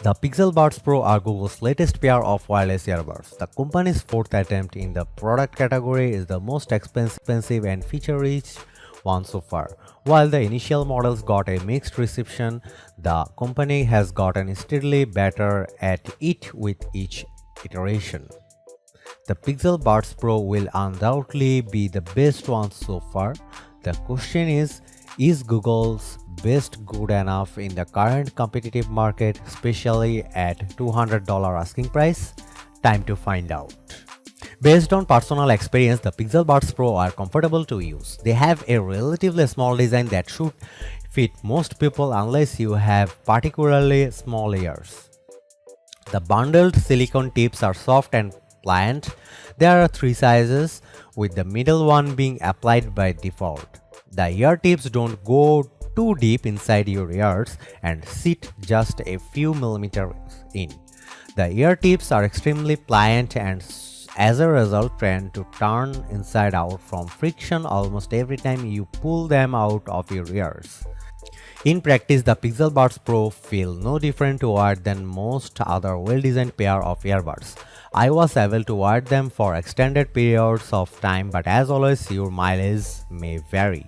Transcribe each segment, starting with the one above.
The Pixel Buds Pro are Google's latest pair of wireless earbuds. The company's fourth attempt in the product category is the most expensive and feature-rich one so far. While the initial models got a mixed reception, the company has gotten steadily better at it with each iteration. The Pixel Buds Pro will undoubtedly be the best one so far. The question is Google's best good enough in the current competitive market, especially at $200 asking price? Time to find out. Based on personal experience, the Pixel Buds Pro are comfortable to use. They have a relatively small design that should fit most people unless you have particularly small ears. The bundled silicone tips are soft and pliant. There are 3 sizes, with the middle one being applied by default. The ear tips don't go too deep inside your ears and sit just a few millimeters in. The ear tips are extremely pliant and as a result tend to turn inside out from friction almost every time you pull them out of your ears. In practice, the Pixel Buds Pro feel no different to wear than most other well-designed pair of earbuds. I was able to wear them for extended periods of time, but as always, your mileage may vary.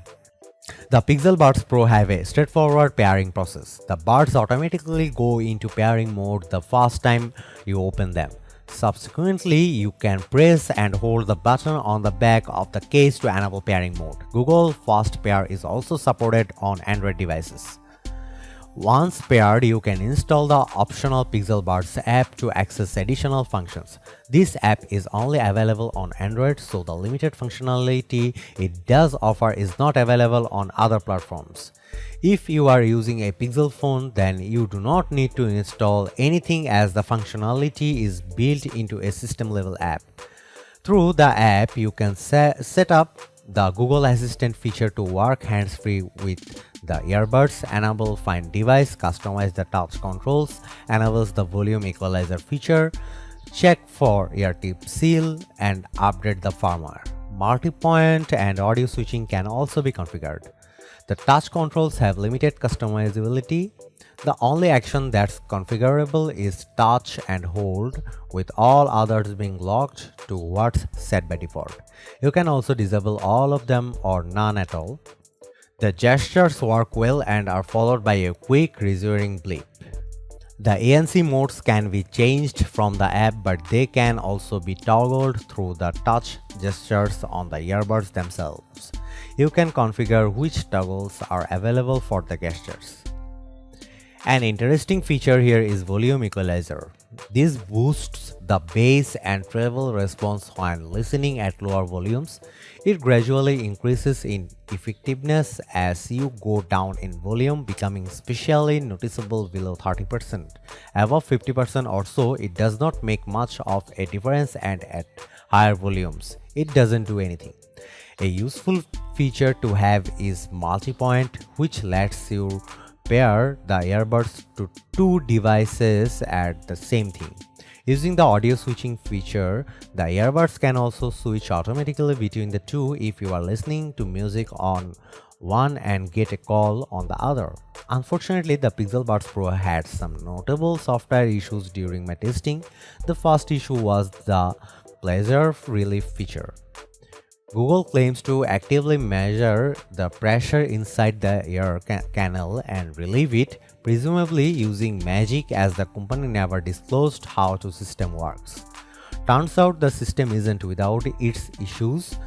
The Pixel Buds Pro have a straightforward pairing process. The buds automatically go into pairing mode the first time you open them. Subsequently, you can press and hold the button on the back of the case to enable pairing mode. Google Fast Pair is also supported on Android devices. Once paired, you can install the optional Pixel Buds app to access additional functions. This app is only available on Android, so the limited functionality it does offer is not available on other platforms. If you are using a Pixel phone, then you do not need to install anything as the functionality is built into a system-level app. Through the app, you can set up the Google Assistant feature to work hands-free with the earbuds, enable Find Device, customize the touch controls, enables the volume equalizer feature, check for ear tip seal, and update the firmware. Multipoint and audio switching can also be configured. The touch controls have limited customizability. The only action that's configurable is touch and hold, with all others being locked to what's set by default. You can also disable all of them or none at all. The gestures work well and are followed by a quick reassuring blip. The ANC modes can be changed from the app, but they can also be toggled through the touch gestures on the earbuds themselves. You can configure which toggles are available for the gestures. An interesting feature here is volume equalizer. This boosts the bass and treble response when listening at lower volumes. It gradually increases in effectiveness as you go down in volume, becoming especially noticeable below 30%. Above 50% or so, it does not make much of a difference, and at higher volumes, it doesn't do anything. A useful feature to have is multipoint, which lets you pair the earbuds to 2 devices at the same time. Using the audio switching feature, the earbuds can also switch automatically between the two if you are listening to music on one and get a call on the other. Unfortunately, the Pixel Buds Pro had some notable software issues during my testing. The first issue was the pleasure relief feature. Google claims to actively measure the pressure inside the ear canal and relieve it, presumably using magic, as the company never disclosed how the system works. Turns out the system isn't without its issues.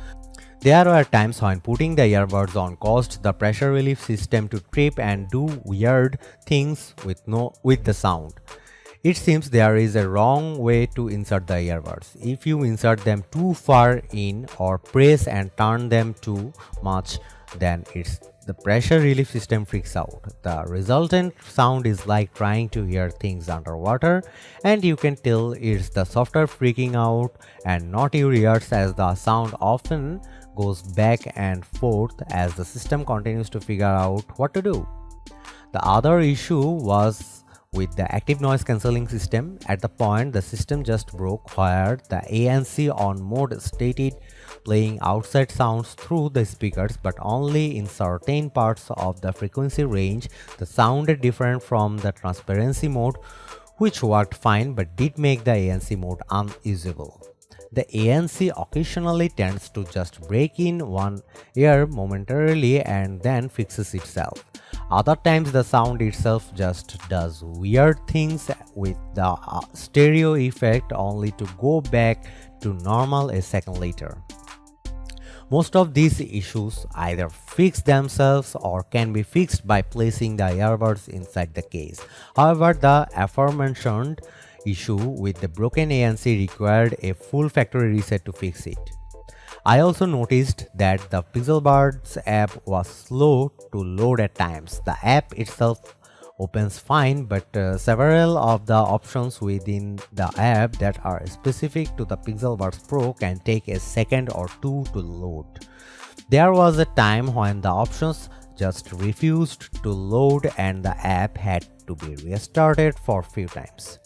There were times when putting the earbuds on caused the pressure relief system to trip and do weird things with the sound. It seems there is a wrong way to insert the earbuds. If you insert them too far in or press and turn them too much, then the pressure relief system freaks out. The resultant sound is like trying to hear things underwater, and you can tell it's the software freaking out and not your ears, as the sound often goes back and forth as the system continues to figure out what to do. The other issue was with the active noise cancelling system. At the point the system just broke where the ANC on mode stated playing outside sounds through the speakers, but only in certain parts of the frequency range the sounded different from the transparency mode, which worked fine but did make the ANC mode unusable. The ANC occasionally tends to just break in one ear momentarily and then fixes itself. Other times the sound itself just does weird things with the stereo effect only to go back to normal a second later. Most of these issues either fix themselves or can be fixed by placing the earbuds inside the case. However, the aforementioned issue with the broken ANC required a full factory reset to fix it. I also noticed that the Pixel Buds app was slow to load at times. The app itself opens fine, but several of the options within the app that are specific to the Pixel Buds Pro can take a second or two to load. There was a time when the options just refused to load and the app had to be restarted for a few times.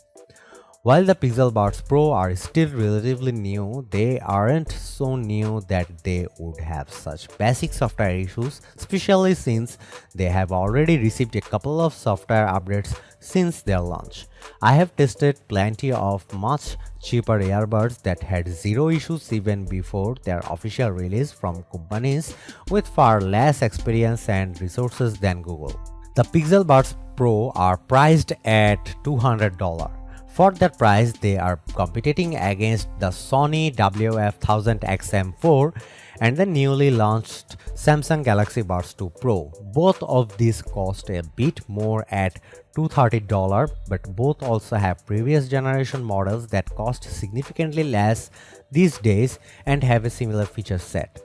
While the Pixel Buds Pro are still relatively new, they aren't so new that they would have such basic software issues, especially since they have already received a couple of software updates since their launch. I have tested plenty of much cheaper earbuds that had zero issues even before their official release from companies with far less experience and resources than Google. The Pixel Buds Pro are priced at $200. For that price, they are competing against the Sony WF-1000XM4 and the newly launched Samsung Galaxy Buds 2 Pro. Both of these cost a bit more at $230, but both also have previous generation models that cost significantly less these days and have a similar feature set.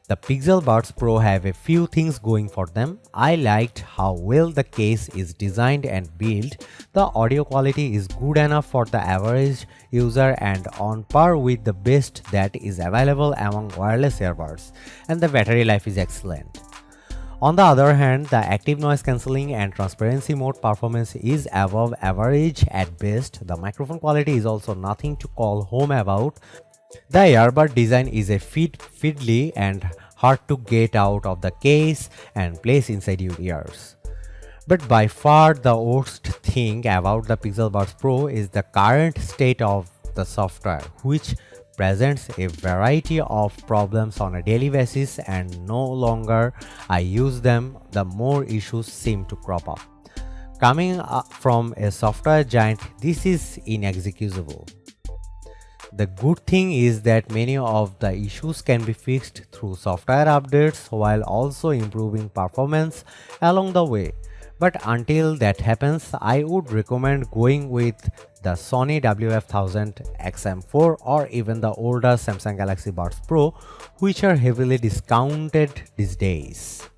The Pixel Buds Pro have a few things going for them. I liked how well the case is designed and built. The audio quality is good enough for the average user and on par with the best that is available among wireless earbuds, and the battery life is excellent. On the other hand, the active noise cancelling and transparency mode performance is above average at best. The microphone quality is also nothing to call home about. The earbud design is a fiddly and hard to get out of the case and place inside your ears. But by far the worst thing about the Pixel Buds Pro is the current state of the software, which presents a variety of problems on a daily basis, and no longer I use them, the more issues seem to crop up. Coming from a software giant, this is inexcusable. The good thing is that many of the issues can be fixed through software updates while also improving performance along the way. But until that happens, I would recommend going with the Sony WF-1000XM4 or even the older Samsung Galaxy Buds Pro, which are heavily discounted these days.